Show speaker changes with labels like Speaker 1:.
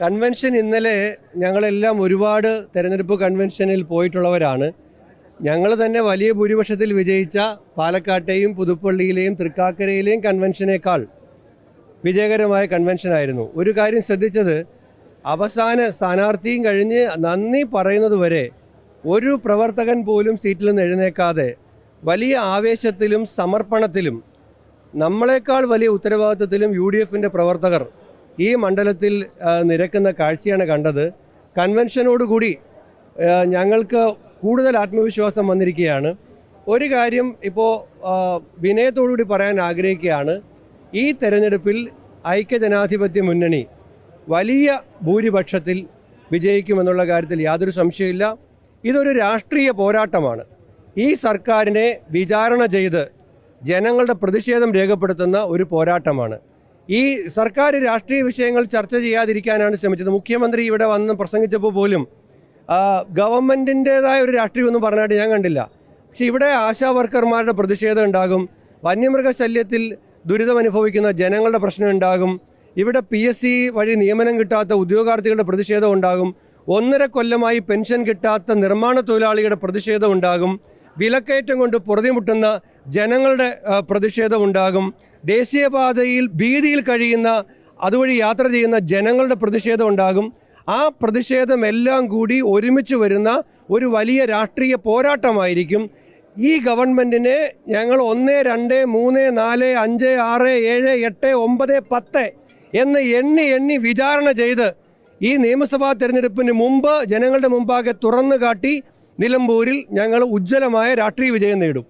Speaker 1: Convention ഇന്നലെ ഞങ്ങളെല്ലാം ഒരുപാട് തെരഞ്ഞെടുപ്പ് കൺവെൻഷനിൽ പോയിട്ടുള്ളവരാണ്. ഞങ്ങൾ തന്നെ വലിയ ഭൂരിപക്ഷത്തിൽ വിജയിച്ച പാലക്കാട്ടെയും പുതുപ്പള്ളിയിലെയും തൃക്കാക്കരയിലെയും കൺവെൻഷനേക്കാൾ വിജയകരമായ കൺവെൻഷനായിരുന്നു. ഒരു കാര്യം ശ്രദ്ധിച്ചത്, അവസാന സ്ഥാനാർത്ഥിയും കഴിഞ്ഞ് നന്ദി പറയുന്നത് വരെ ഒരു പ്രവർത്തകൻ പോലും സീറ്റിൽ നിന്ന് എഴുന്നേക്കാതെ വലിയ ആവേശത്തിലും സമർപ്പണത്തിലും നമ്മളെക്കാൾ വലിയ ഉത്തരവാദിത്വത്തിലും UDFൻ്റെ പ്രവർത്തകർ ഈ മണ്ഡലത്തിൽ നിരക്കുന്ന കാഴ്ചയാണ് കണ്ടത്. കൺവെൻഷനോടുകൂടി ഞങ്ങൾക്ക് കൂടുതൽ ആത്മവിശ്വാസം വന്നിരിക്കുകയാണ്. ഒരു കാര്യം ഇപ്പോൾ വിനയത്തോടുകൂടി പറയാൻ ആഗ്രഹിക്കുകയാണ്, ഈ തെരഞ്ഞെടുപ്പിൽ ഐക്യജനാധിപത്യ മുന്നണി വലിയ ഭൂരിപക്ഷത്തിൽ വിജയിക്കുമെന്നുള്ള കാര്യത്തിൽ യാതൊരു സംശയമില്ല. ഇതൊരു രാഷ്ട്രീയ പോരാട്ടമാണ്. ഈ സർക്കാരിനെ വിചാരണ ചെയ്ത് ജനങ്ങളുടെ പ്രതിഷേധം രേഖപ്പെടുത്തുന്ന ഒരു പോരാട്ടമാണ്. ഈ സർക്കാർ രാഷ്ട്രീയ വിഷയങ്ങൾ ചർച്ച ചെയ്യാതിരിക്കാനാണ് ശ്രമിച്ചത്. മുഖ്യമന്ത്രി ഇവിടെ വന്ന് പ്രസംഗിച്ചപ്പോൾ പോലും ഗവൺമെൻറ്റിൻ്റേതായ ഒരു രാഷ്ട്രീയമൊന്നും പറഞ്ഞായിട്ട് ഞാൻ കണ്ടില്ല. പക്ഷെ ഇവിടെ ആശാ വർക്കർമാരുടെ പ്രതിഷേധം ഉണ്ടാകും, വന്യമൃഗശല്യത്തിൽ ദുരിതമനുഭവിക്കുന്ന ജനങ്ങളുടെ പ്രശ്നം ഉണ്ടാകും, ഇവിടെ PSC വഴി നിയമനം കിട്ടാത്ത ഉദ്യോഗാർത്ഥികളുടെ പ്രതിഷേധം ഉണ്ടാകും, 1.5 കൊല്ലമായി പെൻഷൻ കിട്ടാത്ത നിർമ്മാണ തൊഴിലാളികളുടെ പ്രതിഷേധം ഉണ്ടാകും, വിലക്കയറ്റം കൊണ്ട് പൊറുതിമുട്ടുന്ന ജനങ്ങളുടെ പ്രതിഷേധം ഉണ്ടാകും, ദേശീയപാതയിൽ ഭീതിയിൽ കഴിയുന്ന അതുവഴി യാത്ര ചെയ്യുന്ന ജനങ്ങളുടെ പ്രതിഷേധം ഉണ്ടാകും. ആ പ്രതിഷേധമെല്ലാം കൂടി ഒരുമിച്ച് വരുന്ന ഒരു വലിയ രാഷ്ട്രീയ പോരാട്ടമായിരിക്കും. ഈ ഗവൺമെൻറ്റിനെ ഞങ്ങൾ 1, 2, 3, 4, 5, 6, 7, 8, 9, 10 എന്ന് എണ്ണി വിചാരണ ചെയ്ത് ഈ നിയമസഭാ തെരഞ്ഞെടുപ്പിന് മുമ്പ് ജനങ്ങളുടെ മുമ്പാകെ തുറന്നു കാട്ടി നിലമ്പൂരിൽ ഞങ്ങൾ ഉജ്ജ്വലമായ രാഷ്ട്രീയ വിജയം നേടും.